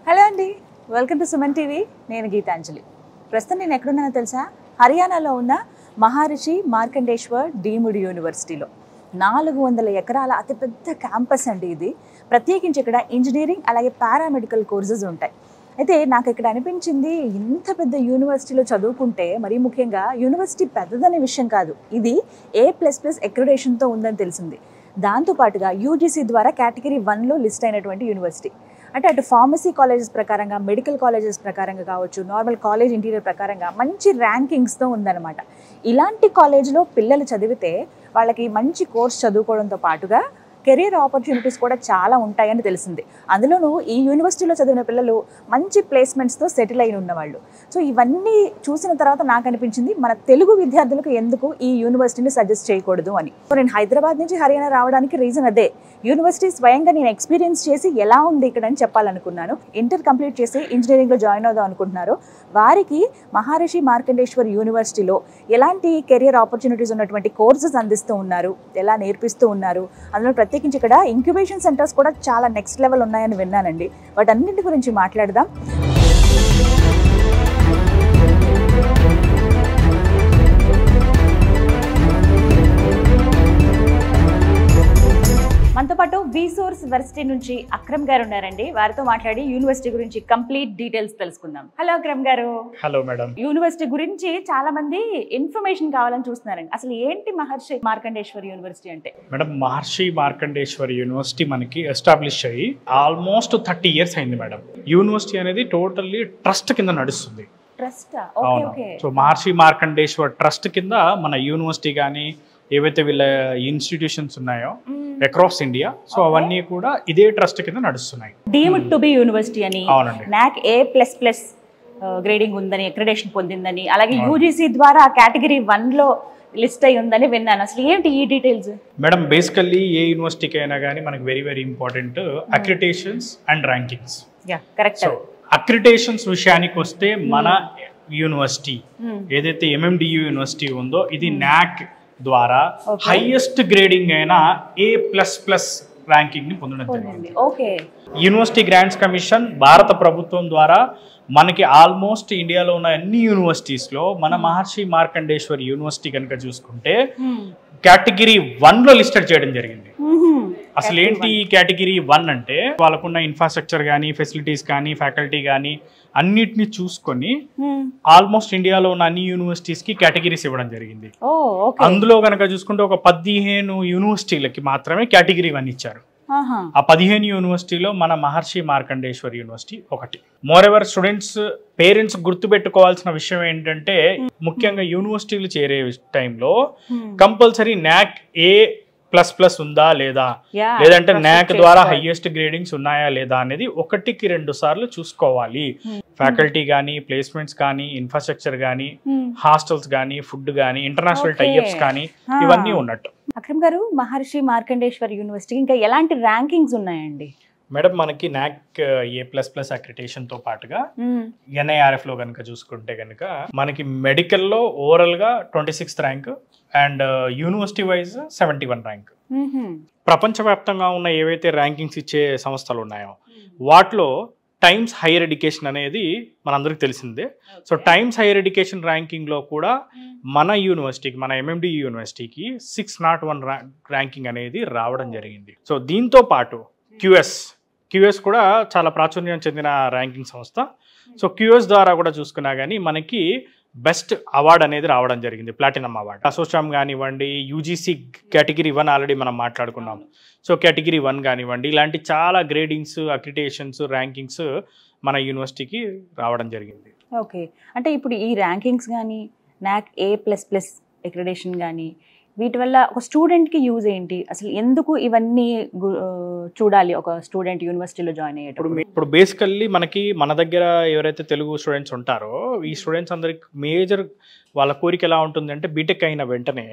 Hello అండి, welcome to Suman TV. నేను గీతాంజలి. ప్రస్తుతం నేను ఎక్కడున్నానో తెలుసా? హర్యానాలో ఉన్న మహర్షి మార్కండేశ్వర్ డీమ్డ్ యూనివర్సిటీలో 400 ఎకరాల అతిపెద్ద క్యాంపస్ అండి ఇది. ప్రత్యేకించి ఇక్కడ ఇంజనీరింగ్ అలాగే పారామెడికల్ కోర్సెస్ ఉంటాయి. అయితే నాకు ఇక్కడ అనిపించింది, ఇంత పెద్ద యూనివర్సిటీలో చదువుకుంటే, మరీ ముఖ్యంగా యూనివర్సిటీ పెద్దదనే విషయం కాదు, ఇది A++ అక్రిడేషన్తో ఉందని తెలిసింది. దాంతోపాటుగా యూజీసీ ద్వారా కేటగిరీ 1లో లిస్ట్ అయినటువంటి యూనివర్సిటీ. అంటే అటు ఫార్మసీ కాలేజెస్ ప్రకారంగా, మెడికల్ కాలేజెస్ ప్రకారంగా కావచ్చు, నార్మల్ కాలేజ్ ఇంటీరియర్ ప్రకారంగా మంచి ర్యాంకింగ్స్తో ఉందన్నమాట. ఇలాంటి కాలేజ్లో పిల్లలు చదివితే వాళ్ళకి మంచి కోర్స్ చదువుకోవడంతో పాటుగా కెరీర్ ఆపర్చునిటీస్ కూడా చాలా ఉంటాయని తెలిసింది. అందులోనూ ఈ యూనివర్సిటీలో చదివిన పిల్లలు మంచి ప్లేస్మెంట్స్తో సెటిల్ అయిన ఉన్నవాళ్ళు. సో ఇవన్నీ చూసిన తర్వాత నాకు అనిపించింది, మన తెలుగు విద్యార్థులకు ఎందుకు ఈ యూనివర్సిటీని సజెస్ట్ చేయకూడదు అని. సో నేను హైదరాబాద్ నుంచి హర్యానా రావడానికి రీజన్ అదే. యూనివర్సిటీ స్వయంగా నేను ఎక్స్పీరియన్స్ చేసి ఎలా ఉంది ఇక్కడ అని చెప్పాలనుకున్నాను. ఇంటర్ కంప్లీట్ చేసి ఇంజనీరింగ్లో జాయిన్ అవుదాం అనుకుంటున్నారు వారికి మహర్షి మార్కండేశ్వర్ యూనివర్సిటీలో ఎలాంటి కెరియర్ ఆపర్చునిటీస్ ఉన్నటువంటి కోర్సెస్ అందిస్తూ ఉన్నారు, ఎలా నేర్పిస్తూ ఉన్నారు, అందులో ప్రత్యేకించి ఇక్కడ ఇంక్యుబేషన్ సెంటర్స్ కూడా చాలా నెక్స్ట్ లెవెల్ ఉన్నాయని విన్నానండి. వాటన్నింటి గురించి మాట్లాడదాం. మనతో పాటు విసోర్స్ వర్సిటీ నుంచి అక్రమ్ గారు ఉన్నారండి. వారితో మాట్లాడి యూనివర్సిటీ గురించి కంప్లీట్ డీటెయిల్స్ తెలుసుకుందాం. హలో అక్రమ్ గారు. Hello madam. యూనివర్సిటీ గురించి చాలా మంది ఇన్ఫర్మేషన్ కావాలని చూస్తున్నారండి. అసలు ఏంటి మహర్షి మార్కండేశ్వర్ యూనివర్సిటీ అంటే? మేడం, మహర్షి మార్కండేశ్వర్ యూనివర్సిటీ మనకి ఎస్టాబ్లిష్ అయ్యి ఆల్మోస్ట్ 30 years అయింది మేడం. యూనివర్సిటీ అనేది టోటల్లీ ట్రస్ట్ కింద నడుస్తుంది. ట్రస్ట్? సో మహర్షి మార్కండేశ్వర్ ట్రస్ట్ కింద మన యూనివర్సిటీ కానీ ఏవైతే వీళ్ళ ఇన్స్టిట్యూషన్స్ ఉన్నాయో అక్రాస్ ఇండియా, సో అవన్నీ కూడా ఇదే ట్రస్ట్ కింద నడుస్తున్నాయి. డీమ్డ్ టు బి యూనివర్సిటీ అని, అవునండి, NAC A++ గ్రేడింగ్ ఉందని, అక్రిడేషన్ పొందిందని, అలాగే యూజీసీ ద్వారా కేటగిరీ 1లో లిస్ట్ అయి ఉందని విన్నాను. అసలు ఏంటి ఈ డీటెయిల్స్? మేడం, బేసికల్లీ ఏ యూనివర్సిటీకి అయినా కానీ మనకి very very important accreditations and rankings. Correct. So accreditations విషయానికి వస్తే మన యూనివర్సిటీ ఏదైతే MMDU యూనివర్సిటీ ఉందో ఇది NAC ద్వారా హైయెస్ట్ గ్రేడింగ్ అయిన A++ ర్యాంకింగ్ ని పొందడం జరిగింది. యూనివర్సిటీ గ్రాంట్స్ కమిషన్ భారత ప్రభుత్వం ద్వారా మనకి ఆల్మోస్ట్ ఇండియాలో ఉన్న అన్ని యూనివర్సిటీస్ లో మన మహర్షి మార్కండేశ్వర్ యూనివర్సిటీ కనుక చూసుకుంటే కేటగిరీ 1లో లిస్టెడ్ చేయడం జరిగింది. అసలు ఏంటి కేటగిరీ 1 అంటే, వాళ్ళకున్న ఇన్ఫ్రాస్ట్రక్చర్ కానీ, ఫెసిలిటీస్ కానీ, ఫ్యాకల్టీ కానీ అన్నిటిని చూసుకొని ఆల్మోస్ట్ ఇండియాలో ఉన్న అన్ని యూనివర్సిటీస్ కి కేటగిరీస్ ఇవ్వడం జరిగింది. అందులో కనుక చూసుకుంటే ఒక 15 యూనివర్సిటీలకి మాత్రమే కేటగిరీ 1 ఇచ్చారు. ఆ 15 యూనివర్సిటీలో మన మహర్షి మార్కండేశ్వర్ యూనివర్సిటీ ఒకటి. మోర్ ఎవర్ స్టూడెంట్స్ పేరెంట్స్ గుర్తుపెట్టుకోవాల్సిన విషయం ఏంటంటే, ముఖ్యంగా యూనివర్సిటీలు చేరే టైంలో కంపల్సరీ NAC A++ ఉందా లేదా, లేదంటే NAC ద్వారా హైయెస్ట్ గ్రేడింగ్స్ ఉన్నాయా లేదా అనేది 1-2 సార్లు చూసుకోవాలి. ఫ్యాకల్టీ కానీ, ప్లేస్మెంట్స్ కానీ, ఇన్ఫ్రాస్ట్రక్చర్ కానీ, హాస్టల్స్ కానీ, ఫుడ్ కానీ, ఇంటర్నేషనల్ టైఅప్స్ కానీ ఇవన్నీ ఉన్నట్టు. అక్రమ్ గారు, మహర్షి మార్కండేశ్వర్ యూనివర్సిటీ ఇంకా ఎలాంటి ర్యాంకింగ్స్ ఉన్నాయండి? మేడం, మనకి NAC A++ అక్రిడేషన్ తో పాటుగా NIRF లో కనుక చూసుకుంటే కనుక మనకి మెడికల్ లో ఓవరాల్ గా 26th rank and university wise 71 rank. ప్రపంచవ్యాప్తంగా ఉన్న ఏవైతే ర్యాంకింగ్స్ ఇచ్చే సంస్థలు ఉన్నాయో వాటిలో టైమ్స్ హైయర్ ఎడ్యుకేషన్ అనేది మనందరికి తెలిసిందే. So times higher education ranking లో కూడా మన యూనివర్సిటీకి, మన MMDU యూనివర్సిటీకి 601 ర్యాంకింగ్ అనేది రావడం జరిగింది. సో దీంతో పాటు QS కూడా చాలా ప్రాచుర్యం చెందిన ర్యాంకింగ్ సంస్థ. సో QS ద్వారా కూడా చూసుకున్నా కానీ మనకి బెస్ట్ అవార్డ్ అనేది రావడం జరిగింది, ప్లాటినం అవార్డ్. అసోచామ్ కానివ్వండి, UGC కేటగిరీ 1 ఆల్రెడీ మనం మాట్లాడుకున్నాం. సో కేటగిరీ 1 కానివ్వండి, ఇలాంటి చాలా గ్రేడింగ్స్, అక్రిడేషన్స్, ర్యాంకింగ్స్ మన యూనివర్సిటీకి రావడం జరిగింది. ఓకే, అంటే ఇప్పుడు ఈ ర్యాంకింగ్స్ కానీ, NAC A++ అక్రిడేషన్ కానీ, వీటి వల్ల ఒక స్టూడెంట్కి యూజ్ ఏంటి? అసలు ఎందుకు ఇవన్నీ చూడాలి ఒక స్టూడెంట్ యూనివర్సిటీలో జాయిన్ అయ్యేటప్పుడు? ఇప్పుడు బేసికల్లీ మన దగ్గర ఎవరైతే తెలుగు స్టూడెంట్స్ ఉంటారో ఈ స్టూడెంట్స్ అందరికి మేజర్ వాళ్ళ కోరిక ఎలా ఉంటుందంటే, బీటెక్ అయిన వెంటనే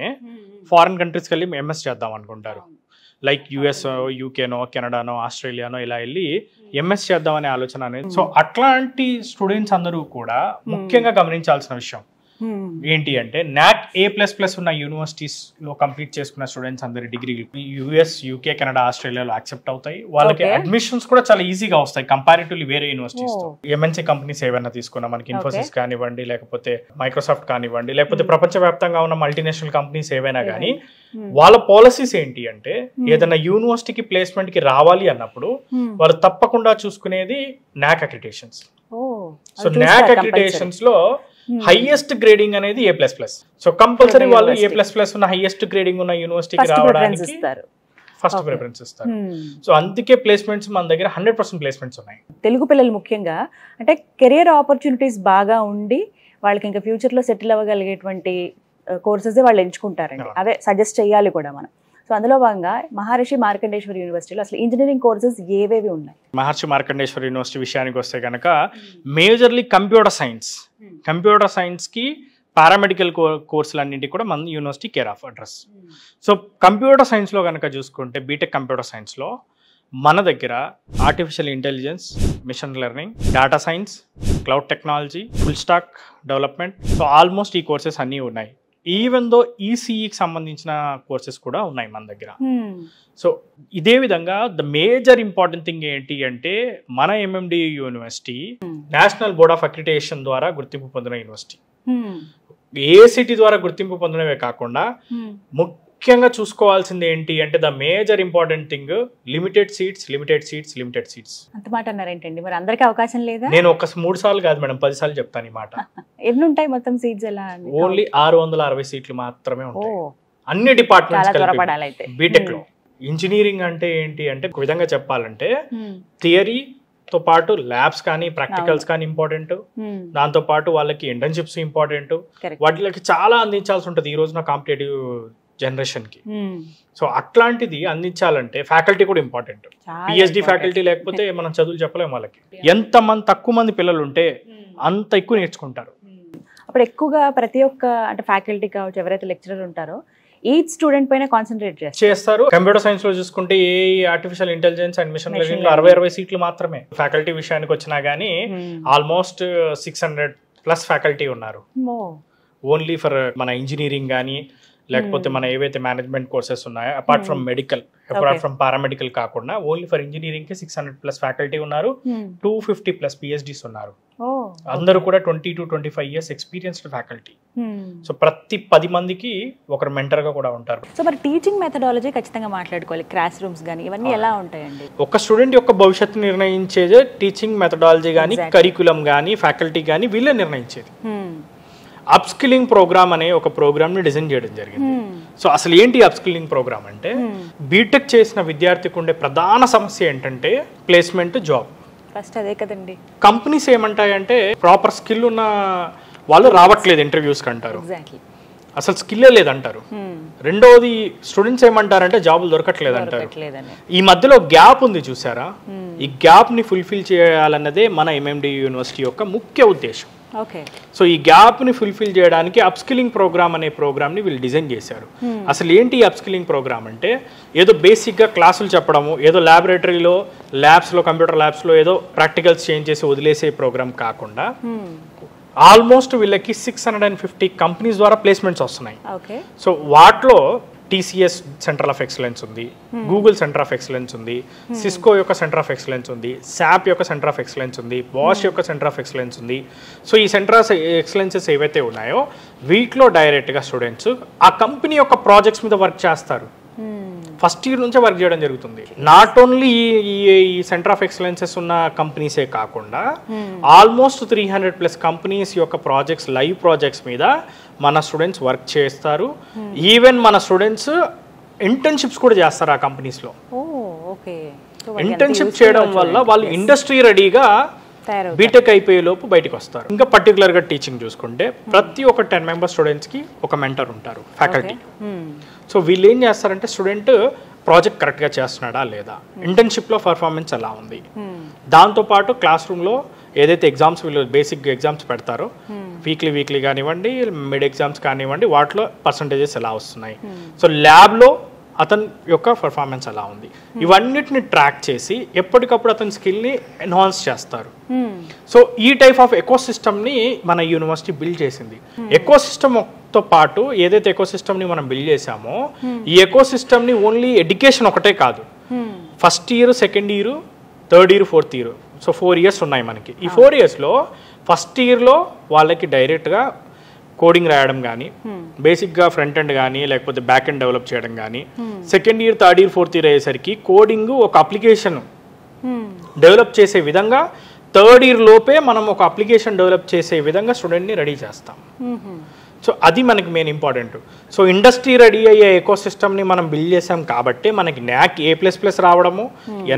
ఫారిన్ కంట్రీస్కి వెళ్ళి MS చేద్దాం అనుకుంటారు. లైక్ US, UKనో, కెనడానో, ఆస్ట్రేలియానో ఇలా వెళ్ళి MS చేద్దామనే ఆలోచన అనేది. సో అట్లాంటి స్టూడెంట్స్ అందరూ కూడా ముఖ్యంగా గమనించాల్సిన విషయం, ఏంటి అంటే నాక్ A++ ఉన్న యూనివర్సిటీస్ లో కంప్లీట్ చేసుకున్న స్టూడెంట్స్ అందరి డిగ్రీ US UK కెనడా ఆస్ట్రేలియాలో యాక్సెప్ట్ అవుతాయి. వాళ్ళకి అడ్మిషన్స్ కూడా చాలా ఈజీగా వస్తాయి కంపారిటివ్లీ వేరే యూనివర్సిటీస్ తో. MNC కంపెనీస్ ఏవైనా తీసుకున్నా మనకి ఇన్ఫోసిస్ కానివ్వండి, లేకపోతే మైక్రోసాఫ్ట్ కానివ్వండి, లేకపోతే ప్రపంచవ్యాప్తంగా ఉన్న మల్టీనేషనల్ కంపెనీస్ ఏవైనా కానీ వాళ్ళ పాలసీస్ ఏంటి అంటే ఏదైనా యూనివర్సిటీకి ప్లేస్మెంట్ కి రావాలి అన్నప్పుడు వాళ్ళు తప్పకుండా చూసుకునేది నాక్ అక్రిడేషన్స్. సో నాక్ అక్రిడేషన్స్ లో హైయెస్ట్ గ్రేడింగ్ అనేది A++. సో కంపల్సరీ వాళ్ళు A++ ఉన్న హైయెస్ట్ గ్రేడింగ్ ఉన్న యూనివర్సిటీకి రావడానికి ఫస్ట్ ప్రిఫరెన్స్ ఇస్తారు. సో అందుకే ప్లేస్మెంట్స్ మన దగ్గర 100% ప్లేస్మెంట్స్ ఉన్నాయి. తెలుగు పిల్లలు ముఖ్యంగా అంటే కెరియర్ ఆపర్చునిటీస్ బాగా ఉండి వాళ్ళకి ఇంకా ఫ్యూచర్ లో సెటిల్ అవ్వగలిగేటువంటి కోర్సెస్ వాళ్ళు ఎంచుకుంటారండి. అవే సజెస్ట్ చేయాలి కూడా మనం. సో అందులో భాగంగా మహర్షి మార్కండేశ్వర్ యూనివర్సిటీలో అసలు ఇంజనీరింగ్ కోర్సెస్ ఏవేవి ఉన్నాయి? మహర్షి మార్కండేశ్వర్ యూనివర్సిటీ విషయానికి వస్తే కనుక మేజర్లీ కంప్యూటర్ సైన్స్ కి పారామెడికల్ కోర్సులన్నింటికి కూడా మన university care of address. So computer సైన్స్లో కనుక చూసుకుంటే బీటెక్ కంప్యూటర్ సైన్స్లో మన దగ్గర artificial intelligence, machine learning, data science, cloud technology, full stack development, so almost ఈ కోర్సెస్ అన్నీ ఉన్నాయి. ఈవెన్ దో ఈసీఈకి సంబంధించిన కోర్సెస్ కూడా ఉన్నాయి మన దగ్గర. సో ఇదే విధంగా ద మేజర్ ఇంపార్టెంట్ థింగ్ ఏంటి అంటే మన MMDU university national board of accreditation ద్వారా గుర్తింపు పొందిన యూనివర్సిటీ. AICTE ద్వారా గుర్తింపు పొందినవే కాకుండా ముఖ్యంగా చూసుకోవాల్సింది ఏంటి అంటే the major important thing limited seats. అంత మాట అన్నారేంటండి? మరి అందరికీ అవకాశం లేదా? నేను ఒక 3 సార్లు కాదు మేడం, 10 సార్లు చెప్తాను ఈ మాట. ఎన్ని ఉంటాయి మొత్తం సీట్స్? ఎలా? ఓన్లీ 660 సీట్లు మాత్రమే ఉంటాయి అన్ని డిపార్ట్మెంట్స్ బీటెక్ లో. ఇంజనీరింగ్ అంటే ఏంటి అంటే ఒక విధంగా చెప్పాలంటే థియరీతో పాటు ల్యాబ్స్ కానీ ప్రాక్టికల్స్ కానీ ఇంపార్టెంట్, దాంతో పాటు వాళ్ళకి ఇంటర్న్షిప్స్ ఇంపార్టెంట్, వాటికి చాలా అందించాల్సి ఉంటుంది ఈ రోజున కాంపిటేటివ్ జనరేషన్ కి. సో అట్లాంటిది అందించాలంటే ఫ్యాకల్టీ కూడా ఇంపార్టెంట్. PhD ఫ్యాకల్టీ లేకపోతే మనం చదువులు చెప్పలేము వాళ్ళకి. తక్కువ మంది పిల్లలు ఉంటే అంత ఎక్కువ నేర్చుకుంటారు. అప్పుడు ఎక్కువగా ప్రతి ఒక్క అంటే ఫ్యాకల్టీ కావచ్చు ఎవరైతే లెక్చరర్ ఉంటారో ఈచ్ స్టూడెంట్ పైన కాన్సన్ట్రేట్ చేస్తారు. కంప్యూటర్ సైన్స్ లో చూసుకుంటే artificial intelligence and machine learning లో 60 సీట్లు మాత్రమే. ఫ్యాకల్టీ విషయానికి వచ్చినా గానీ ఆల్మోస్ట్ 600+ ఫ్యాకల్టీ ఉన్నారు ఓన్లీ ఫర్ మన ఇంజనీరింగ్ కానీ, లేకపోతే మన ఏవైతే మేనేజ్మెంట్ కోర్సెస్ ఉన్నాయో apart from medical, apart from paramedical కాకుండా ఓన్లీ ఫర్ ఇంజనీరింగ్ కి 600+ ఫ్యాకల్టీ ఉన్నారు. 250+ PhDs ఉన్నారు. అందరూ కూడా 20 to 25 years experienced faculty. So ప్రతి 10 మందికి ఒకరు మెంటర్ గా కూడా ఉంటారు. సో మరి టీచింగ్ మెథడాలజీ ఖచ్చితంగా మాట్లాడుకోవాలి. క్లాస్ రూమ్స్ కానీ ఇవన్నీ ఎలా ఉంటాయండి? ఒక స్టూడెంట్ యొక్క భవిష్యత్తు నిర్ణయించేదే టీచింగ్ మెథడాలజీ కానీ, కరికులం కానీ, ఫ్యాకల్టీ కానీ వీళ్ళే నిర్ణయించేది. అప్స్కిల్లింగ్ ప్రోగ్రామ్ అనే ఒక ప్రోగ్రామ్ ని డిజైన్ చేయడం జరిగింది. సో అసలు ఏంటి అప్స్కిల్లింగ్ ప్రోగ్రామ్ అంటే బీటెక్ చేసిన విద్యార్థికి ఉండే ప్రధాన సమస్య ఏంటంటే ప్లేస్మెంట్, జాబ్. ఫస్ట్ అదే కదండి. కంపెనీస్ ఏమంటాయంటే ప్రాపర్ స్కిల్ ఉన్న వాళ్ళు రావట్లేదు ఇంటర్వ్యూస్ కంటారు, అసలు స్కిల్లే లేదంటారు. రెండోది స్టూడెంట్స్ ఏమంటారంటే జాబులు దొరకట్లేదు అంటారు. ఈ మధ్యలో గ్యాప్ ఉంది చూసారా, ఈ గ్యాప్ ని ఫుల్ఫిల్ చేయాలన్నదే మన MMDU యూనివర్సిటీ యొక్క ముఖ్య ఉద్దేశం. సో ఈ గ్యాప్ ని ఫుల్ఫిల్ చేయడానికి అప్స్కిల్లింగ్ ప్రోగ్రామ్ అనే ప్రోగ్రామ్ ని వీళ్ళు డిజైన్ చేశారు. అసలు ఏంటి అప్స్కిల్లింగ్ ప్రోగ్రామ్ అంటే ఏదో బేసిక్ గా క్లాసులు చెప్పడము, ఏదో ల్యాబొరేటరీలో ల్యాబ్స్ లో కంప్యూటర్ ల్యాబ్స్ లో ఏదో ప్రాక్టికల్స్ చేంజ్ చేసి వదిలేసే ప్రోగ్రామ్ కాకుండా ఆల్మోస్ట్ వీళ్ళకి 650 కంపెనీస్ ద్వారా ప్లేస్మెంట్స్ వస్తున్నాయి. సో వాటిలో TCS సెంటర్ ఆఫ్ ఎక్సలెన్స్ ఉంది, గూగుల్ సెంటర్ ఆఫ్ ఎక్సలెన్స్ ఉంది, సిస్కో యొక్క సెంటర్ ఆఫ్ ఎక్సలెన్స్ ఉంది, SAP యొక్క సెంటర్ ఆఫ్ ఎక్సలెన్స్ ఉంది, బాష్ యొక్క సెంటర్ ఆఫ్ ఎక్సలెన్స్ ఉంది. సో ఈ సెంటర్ ఆఫ్ ఎక్సలెన్సెస్ ఏవైతే ఉన్నాయో వీటిలో డైరెక్ట్గా స్టూడెంట్స్ ఆ కంపెనీ యొక్క ప్రాజెక్ట్స్ మీద వర్క్ చేస్తారు. ఫస్ట్ ఇయర్ నుంచే వర్క్ చేయడం జరుగుతుంది. నాట్ ఓన్లీ ఈ సెంటర్ ఆఫ్ ఎక్సలెన్సెస్ ఉన్న కంపెనీసే కాకుండా ఆల్మోస్ట్ 300+ కంపెనీస్ యొక్క ప్రాజెక్ట్స్, లైవ్ ప్రాజెక్ట్స్ మీద మన స్టూడెంట్స్ వర్క్ చేస్తారు. ఈవెన్ మన స్టూడెంట్స్ ఇంటర్న్షిప్స్ కూడా చేస్తారు ఆ కంపెనీస్లో. ఇంటర్న్షిప్ చేయడం వల్ల వాళ్ళు ఇండస్ట్రీ రెడీగా బీటెక్ అయిపోయే లోపు బయటకు వస్తారు. ఇంకా పర్టికులర్గా టీచింగ్ చూసుకుంటే ప్రతి ఒక్క 10 మెంబర్ స్టూడెంట్స్కి ఒక మెంటర్ ఉంటారు, ఫ్యాకల్టీ. సో వీళ్ళు ఏం చేస్తారంటే స్టూడెంట్ ప్రాజెక్ట్ కరెక్ట్గా చేస్తున్నాడా లేదా, ఇంటర్న్షిప్లో పర్ఫార్మెన్స్ ఎలా ఉంది, దాంతోపాటు క్లాస్ రూమ్లో ఏదైతే ఎగ్జామ్స్ వీళ్ళు బేసిక్ ఎగ్జామ్స్ పెడతారో వీక్లీ కానివ్వండి, మిడ్ ఎగ్జామ్స్ కానివ్వండి, వాటిలో పర్సంటేజెస్ ఎలా వస్తున్నాయి. సో ల్యాబ్లో అతని యొక్క పర్ఫార్మెన్స్ ఎలా ఉంది, ఇవన్నిటిని ట్రాక్ చేసి ఎప్పటికప్పుడు అతని స్కిల్ని ఎన్హాన్స్ చేస్తారు. సో ఈ టైప్ ఆఫ్ ఎకోసిస్టమ్ని మన యూనివర్సిటీ బిల్డ్ చేసింది. ఎకోసిస్టమ్తో పాటు ఏదైతే ఎకోసిస్టమ్ని మనం బిల్డ్ చేసామో ఈ ఎకోసిస్టమ్ని ఓన్లీ ఎడ్యుకేషన్ ఒకటే కాదు, first year, second year, third year, fourth year, so 4 years ఉన్నాయి మనకి. ఈ 4 yearsలో ఫస్ట్ ఇయర్లో వాళ్ళకి డైరెక్ట్గా కోడింగ్ రాయడం కానీ, బేసిక్గా ఫ్రంట్ ఎండ్ కానీ లేకపోతే బ్యాక్ ఎండ్ డెవలప్ చేయడం కానీ, second year, third year, fourth year అయ్యేసరికి కోడింగ్ ఒక అప్లికేషన్ డెవలప్ చేసే విధంగా థర్డ్ ఇయర్ లోపే మనం ఒక అప్లికేషన్ డెవలప్ చేసే విధంగా స్టూడెంట్ని రెడీ చేస్తాం. సో అది మనకి main important. So industry ready అయ్యే ఎకోసిస్టమ్ని మనం బిల్డ్ చేసాం కాబట్టి మనకి NAAC A++ రావడము,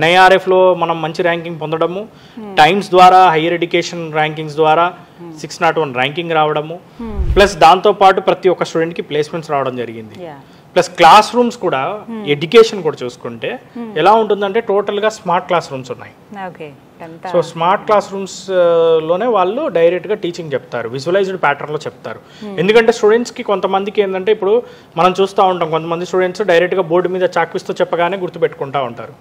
NIRFలో మనం మంచి ర్యాంకింగ్ పొందడము, టైమ్స్ ద్వారా హైయర్ ఎడ్యుకేషన్ ర్యాంకింగ్స్ ద్వారా 601 ర్యాంకింగ్ రావడము, ప్లస్ దాంతోపాటు ప్రతి ఒక్క స్టూడెంట్కి ప్లేస్మెంట్స్ రావడం జరిగింది. ప్లస్ క్లాస్ రూమ్స్ కూడా, ఎడ్యుకేషన్ కూడా చూసుకుంటే ఎలా ఉంటుందంటే టోటల్గా స్మార్ట్ క్లాస్ రూమ్స్ ఉన్నాయి. సో స్మార్ట్ క్లాస్ రూమ్స్ లోనే వాళ్ళు డైరెక్ట్గా టీచింగ్ చెప్తారు, విజువలైజ్డ్ ప్యాటర్న్లో చెప్తారు. ఎందుకంటే స్టూడెంట్స్కి కొంతమందికి ఏంటంటే ఇప్పుడు మనం చూస్తూ ఉంటాం, కొంతమంది స్టూడెంట్స్ డైరెక్ట్గా బోర్డు మీద చాక్పిస్తూ చెప్పగానే గుర్తుపెట్టుకుంటా ఉంటారు.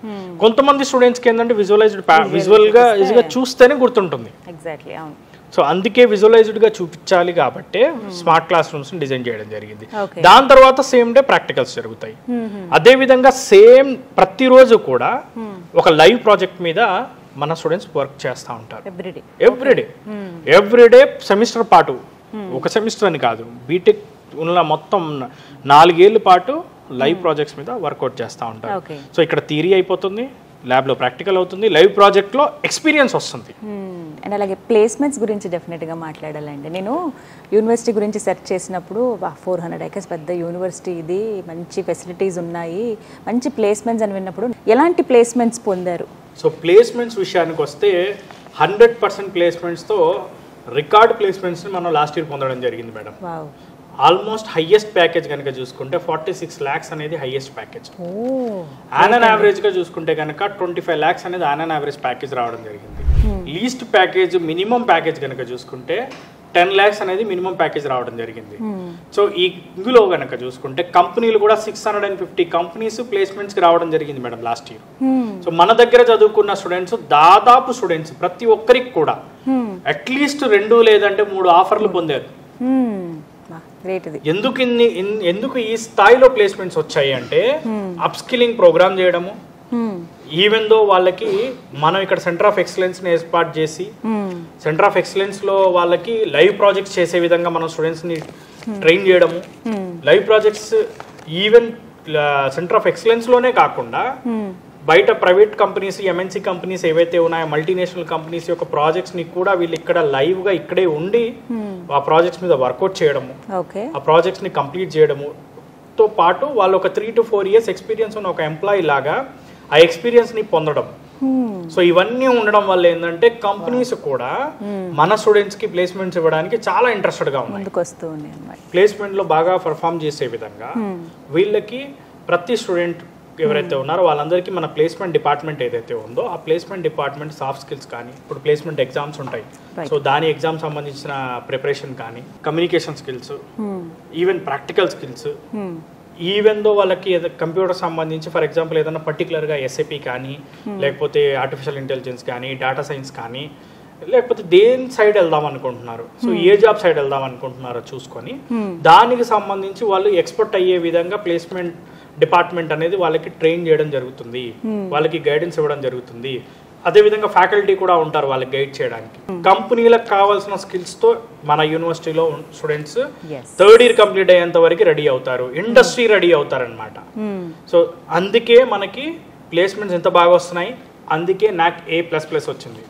కొంతమంది స్టూడెంట్స్కి ఏంటంటే విజువల్గా ఈజీగా చూస్తేనే గుర్తుంటుంది. సో అందుకే విజువలైజ్డ్గా చూపించాలి కాబట్టి స్మార్ట్ క్లాస్ రూమ్స్ని డిజైన్ చేయడం జరిగింది. దాని తర్వాత సేమ్ డే ప్రాక్టికల్స్ జరుగుతాయి. అదేవిధంగా సేమ్ ప్రతిరోజు కూడా ఒక లైవ్ ప్రాజెక్ట్ మీద మన స్టూడెంట్స్ వర్క్ చేస్తూ ఉంటారు. ఎవ్రీడే సెమిస్టర్ పాటు, ఒక సెమిస్టర్ అని కాదు, బీటెక్ ఉన్న మొత్తం 4 ఏళ్ళ పాటు లైవ్ ప్రాజెక్ట్స్ మీద వర్కౌట్ చేస్తూ ఉంటారు. సో ఇక్కడ థియరీ అయిపోతుంది, ల్యాబ్లో ప్రాక్టికల్ అవుతుంది, లైవ్ ప్రాజెక్ట్లో ఎక్స్పీరియన్స్ వస్తుంది. అండ్ అలాగే ప్లేస్మెంట్స్ గురించి డెఫినెట్గా మాట్లాడాలండి. నేను యూనివర్సిటీ గురించి సెర్చ్ చేసినప్పుడు 400 acres పెద్ద యూనివర్సిటీ ఇది, మంచి ఫెసిలిటీస్ ఉన్నాయి, మంచి ప్లేస్మెంట్స్ అని విన్నప్పుడు ఎలాంటి ప్లేస్మెంట్స్ పొందారు? సో ప్లేస్మెంట్స్ విషయానికి వస్తే 100% ప్లేస్మెంట్స్తో రికార్డ్ ప్లేస్మెంట్స్ని మనం లాస్ట్ ఇయర్ పొందడం జరిగింది మేడం. ఆల్మోస్ట్ హైయెస్ట్ ప్యాకేజ్ కనుక చూసుకుంటే 46 lakhs అనేది హైయెస్ట్ ప్యాకేజ్. ఆన్ యావరేజ్గా చూసుకుంటే కనుక 25 lakhs అనేది ఆన్ యావరేజ్ ప్యాకేజ్ రావడం జరిగింది. లీస్ట్ ప్యాకేజ్, మినిమం ప్యాకేజ్ కనుక చూసుకుంటే 10 lakhs అనేది మినిమం ప్యాకేజ్ రావడం జరిగింది. సో ఇందులో కనుక చూసుకుంటే కంపెనీలు కూడా 650 కంపెనీస్ ప్లేస్మెంట్స్కి రావడం జరిగింది మేడం లాస్ట్ ఇయర్. సో మన దగ్గర చదువుకున్న స్టూడెంట్స్, దాదాపు స్టూడెంట్స్ ప్రతి ఒక్కరికి కూడా అట్లీస్ట్ 2 లేదంటే 3 ఆఫర్లు పొందారు. ఎందుకు ఈ స్థాయిలో ప్లేస్మెంట్స్ వచ్చాయి అంటే అప్ స్కిల్లింగ్ ప్రోగ్రామ్ చేయడము, ఈవెన్ దో వాళ్ళకి మనం ఇక్కడ సెంటర్ ఆఫ్ ఎక్సలెన్స్ని ఏర్పాటు చేసి సెంటర్ ఆఫ్ ఎక్సలెన్స్లో వాళ్ళకి లైవ్ ప్రాజెక్ట్స్ చేసే విధంగా మనం స్టూడెంట్స్ని ట్రైన్ చేయడము, live projects even centre of ఎక్సలెన్స్లోనే కాకుండా బయట ప్రైవేట్ కంపెనీస్, MNC కంపెనీస్ ఏవైతే ఉన్నాయో, మల్టీనేషనల్ కంపెనీస్ యొక్క ప్రాజెక్ట్స్ని కూడా వీళ్ళు ఇక్కడ లైవ్గా ఇక్కడే ఉండి ఆ ప్రాజెక్ట్స్ మీద వర్కౌట్ చేయడము, ఆ ప్రాజెక్ట్స్ని కంప్లీట్ చేయడము తో పాటు వాళ్ళు ఒక 3 to 4 years ఎక్స్పీరియన్స్ ఉన్న ఒక ఎంప్లాయీ లాగా ఆ ఎక్స్పీరియన్స్ని పొందడం. సో ఇవన్నీ ఉండడం వల్ల ఏంటంటే కంపెనీస్ కూడా మన స్టూడెంట్స్కి ప్లేస్మెంట్స్ ఇవ్వడానికి చాలా ఇంట్రెస్టెడ్గా ఉన్నాయి. ప్లేస్మెంట్లో బాగా పర్ఫామ్ చేసే విధంగా వీళ్ళకి ప్రతి స్టూడెంట్ ఎవరైతే ఉన్నారో వాళ్ళందరికీ మన ప్లేస్మెంట్ డిపార్ట్మెంట్ ఏదైతే ఉందో ఆ ప్లేస్మెంట్ డిపార్ట్మెంట్ సాఫ్ట్ స్కిల్స్ కానీ, ఇప్పుడు ప్లేస్మెంట్ ఎగ్జామ్స్ ఉంటాయి, సో దాని ఎగ్జామ్ సంబంధించిన ప్రిపరేషన్ కానీ, communication skills, even practical skills, even though వాళ్ళకి కంప్యూటర్ సంబంధించి ఫర్ ఎగ్జాంపుల్ ఏదైనా పర్టికులర్గా SAP కానీ, లేకపోతే ఆర్టిఫిషియల్ ఇంటెలిజెన్స్ కానీ, డేటా సైన్స్ కానీ, లేకపోతే దేని సైడ్ వెళ్దాం అనుకుంటున్నారు, సో ఏ జాబ్ సైడ్ వెళ్దాం అనుకుంటున్నారో చూసుకొని దానికి సంబంధించి వాళ్ళు ఎక్స్పర్ట్ అయ్యే విధంగా ప్లేస్మెంట్ డిపార్ట్మెంట్ అనేది వాళ్ళకి ట్రైన్ చేయడం జరుగుతుంది, వాళ్ళకి గైడెన్స్ ఇవ్వడం జరుగుతుంది. అదేవిధంగా ఫ్యాకల్టీ కూడా ఉంటారు వాళ్ళకి గైడ్ చేయడానికి. కంపెనీలకు కావాల్సిన స్కిల్స్తో మన యూనివర్సిటీలో స్టూడెంట్స్ థర్డ్ ఇయర్ కంప్లీట్ అయ్యేంత వరకు రెడీ అవుతారు, ఇండస్ట్రీ రెడీ అవుతారు అనమాట. సో అందుకే మనకి ప్లేస్మెంట్స్ ఎంత బాగా వస్తున్నాయి, అందుకే NAAC A++ వచ్చింది.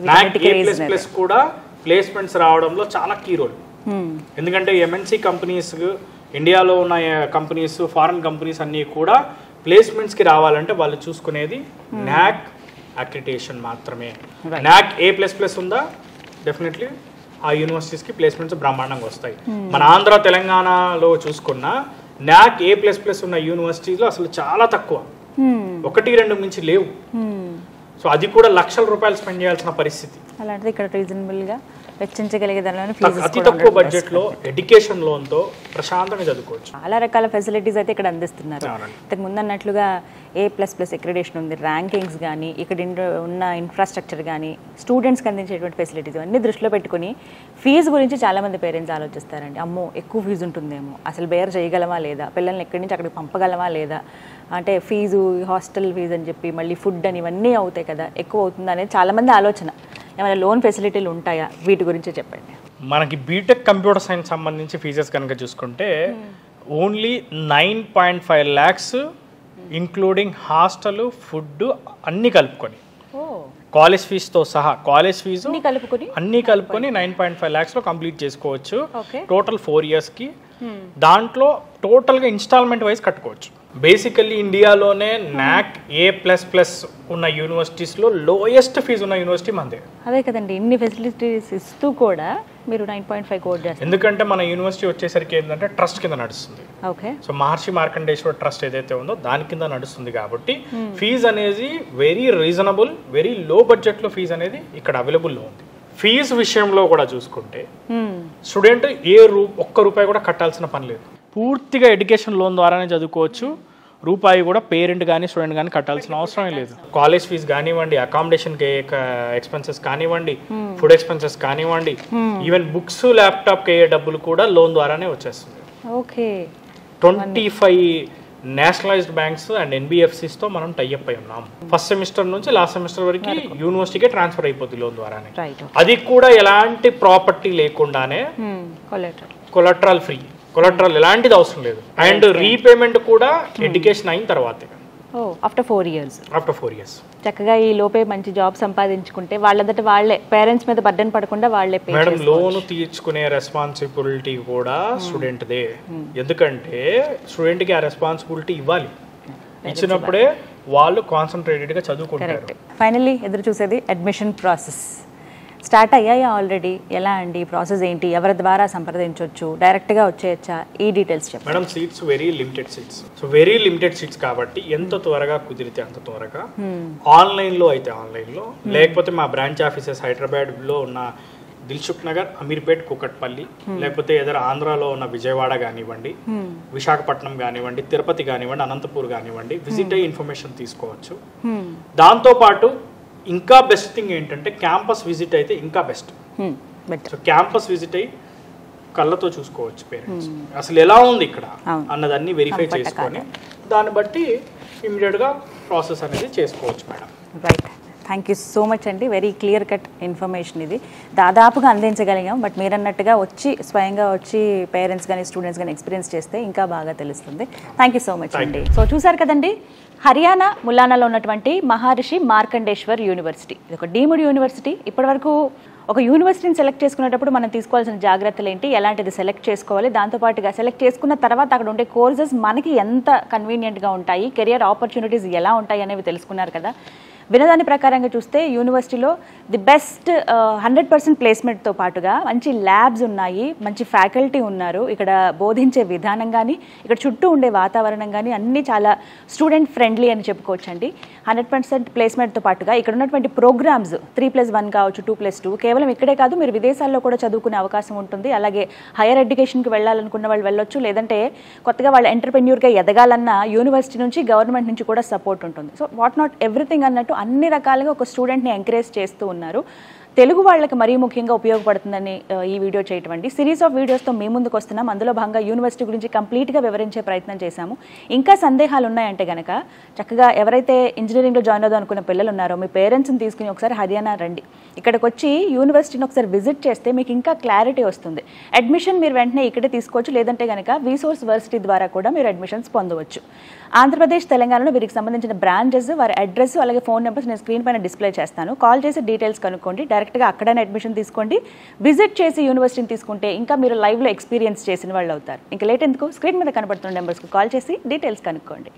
NAAC A++ కూడా ప్లేస్మెంట్స్ రావడంలో చాలా కీ రోల్. ఎందుకంటే MNC కంపెనీస్, ఇండియాలో ఉన్న కంపెనీస్, ఫారెన్ కంపెనీస్ అన్నీ కూడా ప్లేస్మెంట్స్కి రావాలంటే వాళ్ళు చూసుకునేది NAAC అక్రిడిటేషన్ మాత్రమే. NAAC A++ ఉందా, డెఫినెట్లీ ఆ యూనివర్సిటీస్కి ప్లేస్మెంట్స్ బ్రహ్మాండంగా వస్తాయి. మన ఆంధ్ర తెలంగాణలో చూసుకున్న NAAC A++ ఉన్న యూనివర్సిటీలో అసలు చాలా తక్కువ, 1-2 మించి లేవు. సో అది కూడా లక్షల రూపాయలు స్పెండ్ చేయాల్సిన పరిస్థితి. అలాంటిది ఇక్కడ రీజనబుల్గా వెచ్చించగలిగే దానిలోనే అతి తక్కువ బడ్జెట్లో ఎడ్యుకేషన్ లోన్తో ప్రశాంతంగా చదువుకోవచ్చు. చాలా రకాల ఫెసిలిటీస్ అయితే ఇక్కడ అందిస్తున్నారు. ఇంతకు ముందు అన్నట్లుగా A++ అక్రిడేషన్ ఉంది, ర్యాంకింగ్స్ కానీ ఇక్కడ ఉన్న ఇన్ఫ్రాస్ట్రక్చర్ కానీ స్టూడెంట్స్కి అందించేటువంటి ఫెసిలిటీస్ అన్నీ దృష్టిలో పెట్టుకుని ఫీజు గురించి చాలామంది పేరెంట్స్ ఆలోచిస్తారండి. అమ్మో ఎక్కువ ఫీజు ఉంటుందేమో, అసలు బేర్ చేయగలమా లేదా, పిల్లల్ని ఎక్కడి నుంచి అక్కడికి పంపగలమా లేదా, అంటే ఫీజు హాస్టల్ ఫీజు అని చెప్పి మళ్ళీ ఫుడ్ అని ఇవన్నీ అవుతాయి కదా, ఎక్కువ అవుతుంది అనేది చాలామంది ఆలోచన. ఏమైనా లోన్ ఫెసిలిటీలు ఉంటాయా, వీటి గురించి చెప్పండి. మనకి బీటెక్ కంప్యూటర్ సైన్స్ సంబంధించి ఫీజెస్ కనుక చూసుకుంటే only 9.5 lakhs including hostel food అన్నీ కలుపుకొని, కాలేజ్ ఫీజుతో సహా కాలేజ్ ఫీజు అన్నీ కలుపుకొని 9.5 lakhs కంప్లీట్ చేసుకోవచ్చు. టోటల్ 4 yearsకి. దాంట్లో టోటల్గా ఇన్స్టాల్మెంట్ వైజ్ కట్టుకోవచ్చు. బేసికల్లీ ఇండియాలోనే NAC A++ ఉన్న యూనివర్సిటీస్లో లోయెస్ట్ ఫీజు ఉన్న యూనివర్సిటీ మనదే. అదే కదండి, ఇన్ని ఫెసిలిటీస్ ఇస్తూ కూడా మీరు 9.5 కోట్ చేస్తారు. ఎందుకంటే మన యూనివర్సిటీ వచ్చేసరికి ఏంటంటే ట్రస్ట్ కింద నడుస్తుంది. ఓకే. సో మహర్షి మార్కండేశ్వర ట్రస్ట్ ఏదైతే ఉందో దాని కింద నడుస్తుంది కాబట్టి ఫీజు అనేది వెరీ రీజనబుల్, వెరీ లో బడ్జెట్లో ఫీజు అనేది ఇక్కడ అవైలబుల్లో ఉంది. ఫీజు విషయంలో కూడా చూసుకుంటే స్టూడెంట్ ఒక్క రూపాయి కూడా కట్టాల్సిన పని లేదు. పూర్తిగా ఎడ్యుకేషన్ లోన్ ద్వారానే చదువుకోవచ్చు. రూపాయి కూడా పేరెంట్ కానీ స్టూడెంట్ కానీ కట్టాల్సిన అవసరమే లేదు. కాలేజ్ ఫీజు కానివ్వండి, అకామిడేషన్ ఎక్స్పెన్సెస్ కానివ్వండి, ఫుడ్ ఎక్స్పెన్సెస్ కానివ్వండి, ఈవెన్ బుక్స్ ల్యాప్టాప్ అయ్యే డబ్బులు కూడా లోన్ ద్వారానే వచ్చేస్తుంది. ఓకే. 25 నేషనలైజ్డ్ బ్యాంక్స్ అండ్ NBFCస్తో మనం టైఅప్ అయి ఉన్నాం. ఫస్ట్ సెమిస్టర్ నుంచి లాస్ట్ సెమిస్టర్ వరకు యూనివర్సిటీకే ట్రాన్స్ఫర్ అయిపోతుంది లోన్ ద్వారానే. అది కూడా ఎలాంటి ప్రాపర్టీ లేకుండానే, కొలెటరల్ ఫ్రీ, కొలెటరల్ ఎలాంటిది అవసరం లేదు. అండ్ రీపేమెంట్ కూడా ఎడ్యుకేషన్ అయిన తర్వాతే, ఆఫ్టర్ 4 years. ఆఫ్టర్ 4 years చక్కగా ఈ లోపే మంచి జాబ్ సంపాదించుకుంటే వాళ్ళంతట వాళ్ళే, పేరెంట్స్ మీద బర్డెన్ పడకుండా వాళ్ళే పే మేడం. లోన్ తీర్చుకునే రెస్పాన్సిబిలిటీ కూడా స్టూడెంట్దే. ఎందుకంటే స్టూడెంట్కి ఆ రెస్పాన్సిబిలిటీ ఇవ్వాలి. ఇచ్చినప్పుడే వాళ్ళు కాన్సన్ట్రేటెడ్గా చదువుకుంటారు. ఫైనల్లీ ఎదురు చూసేది అడ్మిషన్ ప్రాసెస్ స్టార్ట్ అయ్యాయా ఆల్రెడీ? ఎలా అండి ప్రాసెస్ ఏంటి, ఎవరి ద్వారా సంప్రదించవచ్చు, డైరెక్ట్గా వచ్చేయచ్చా, ఈ డీటెయిల్స్ చెప్పండి. Madam seats very limited seats. So very limited seats కాబట్టి ఎంత త్వరగా కుదిరితే అంత త్వరగా ఆన్లైన్లో అయితే ఆన్లైన్లో, లేకపోతే మా బ్రాంచ్ ఆఫీసెస్ హైదరాబాద్లో ఉన్న దిల్సుఖ్ నగర్, అమీర్పేట్, కూకట్పల్లి, లేకపోతే ఏదైనా ఆంధ్రాలో ఉన్న విజయవాడ కానివ్వండి, విశాఖపట్నం కానివ్వండి, తిరుపతి కానివ్వండి, అనంతపూర్ కానివ్వండి, విజిట్ అయ్యి ఇన్ఫర్మేషన్ తీసుకోవచ్చు. దాంతోపాటు ఇంకా బెస్ట్ థింగ్ ఏంటంటే క్యాంపస్ విజిట్ అయితే ఇంకా బెస్ట్. సో క్యాంపస్ విజిట్ అయ్యి కళ్ళతో చూసుకోవచ్చు పేరెంట్స్, అసలు ఎలా ఉంది ఇక్కడ అన్నదాన్ని వెరిఫై చేసుకొని దాన్ని బట్టి ఇమీడియట్గా ప్రాసెస్ అనేది చేసుకోవచ్చు madam. Right. Thank you so much అండి. వెరీ క్లియర్ కట్ ఇన్ఫర్మేషన్ ఇది దాదాపుగా అందించగలిగాం. బట్ మీరు అన్నట్టుగా వచ్చి స్వయంగా వచ్చి పేరెంట్స్ కానీ స్టూడెంట్స్ కానీ ఎక్స్పీరియన్స్ చేస్తే ఇంకా బాగా తెలుస్తుంది. థ్యాంక్ యూ సో మచ్ అండి. సో చూసారు కదండి, హర్యానా ముల్లానాలో ఉన్నటువంటి మహర్షి మార్కండేశ్వర్ యూనివర్సిటీ. ఇది ఒక డీమ్డ్ యూనివర్సిటీ. ఇప్పటివరకు ఒక యూనివర్సిటీని సెలెక్ట్ చేసుకునేటప్పుడు మనం తీసుకోవాల్సిన జాగ్రత్తలు ఏంటి, ఎలాంటిది సెలెక్ట్ చేసుకోవాలి, దాంతోపాటుగా సెలెక్ట్ చేసుకున్న తర్వాత అక్కడ ఉండే కోర్సెస్ మనకి ఎంత కన్వీనియంట్గా ఉంటాయి, కెరియర్ ఆపర్చునిటీస్ ఎలా ఉంటాయి అనేవి తెలుసుకున్నారు కదా. వినదాని ప్రకారంగా చూస్తే యూనివర్సిటీలో ది బెస్ట్ 100% ప్లేస్మెంట్తో పాటుగా మంచి ల్యాబ్స్ ఉన్నాయి, మంచి ఫ్యాకల్టీ ఉన్నారు. ఇక్కడ బోధించే విధానం కానీ, ఇక్కడ చుట్టూ ఉండే వాతావరణం కానీ అన్నీ చాలా స్టూడెంట్ ఫ్రెండ్లీ అని చెప్పుకోవచ్చండి. 100% ప్లేస్మెంట్తో పాటుగా ఇక్కడ ఉన్నటువంటి ప్రోగ్రామ్స్ 3+1 కావచ్చు, 2+2 కేవలం ఇక్కడే కాదు, మీరు విదేశాల్లో కూడా చదువుకునే అవకాశం ఉంటుంది. అలాగే హైయర్ ఎడ్యుకేషన్కి వెళ్ళాలనుకున్న వాళ్ళు వెళ్ళొచ్చు, లేదంటే కొత్తగా వాళ్ళ ఎంటర్ప్రెన్యూర్గా ఎదగాలన్న యూనివర్సిటీ నుంచి, గవర్నమెంట్ నుంచి కూడా సపోర్ట్ ఉంటుంది. సో వాట్ నాట్ ఎవ్రీథింగ్ అన్నట్టు అన్ని రకాలుగా ఒక స్టూడెంట్ని ఎంకరేజ్ చేస్తూ ఉన్నారు. తెలుగు వాళ్ళకి మరీ ముఖ్యంగా ఉపయోగపడుతుందని ఈ వీడియో చేయటం అండి. సిరీస్ ఆఫ్ వీడియోస్తో మీ ముందుకు వస్తున్నాం. అందులో భాగంగా యూనివర్సిటీ గురించి కంప్లీట్గా వివరించే ప్రయత్నం చేశాము. ఇంకా సందేహాలు ఉన్నాయంటే కనుక చక్కగా ఎవరైతే ఇంజనీరింగ్లో జాయిన్ అవుదాం అనుకున్న పిల్లలు ఉన్నారో మీ పేరెంట్స్ని తీసుకుని ఒకసారి హర్యానా రండి. ఇక్కడికి వచ్చి యూనివర్సిటీని ఒకసారి విజిట్ చేస్తే మీకు ఇంకా క్లారిటీ వస్తుంది. అడ్మిషన్ మీరు వెంటనే ఇక్కడే తీసుకోవచ్చు, లేదంటే కనుక విసోర్స్ వర్సిటీ ద్వారా కూడా మీరు అడ్మిషన్స్ పొందవచ్చు. ఆంధ్రప్రదేశ్, తెలంగాణలో వీరికి సంబంధించిన బ్రాంచెస్, వారి అడ్రస్, అలాగే ఫోన్ నెంబర్స్ నేను స్క్రీన్ పైన డిస్ప్లే చేస్తాను. కాల్ చేసి డీటెయిల్స్ కనుక్కోండి. డైరెక్ట్గా అక్కడనే అడ్మిషన్ తీసుకోండి. విజిట్ చేసి యూనివర్సిటీని తీసుకుంటే ఇంకా మీరు లైవ్లో ఎక్స్పీరియన్స్ చేసిన వాళ్ళు అవుతారు. ఇంకా లేట్ ఎందుకు, స్క్రీన్ మీద కనబడుతున్న నెంబర్స్కి కాల్ చేసి డీటెయిల్స్ కనుక్కోండి.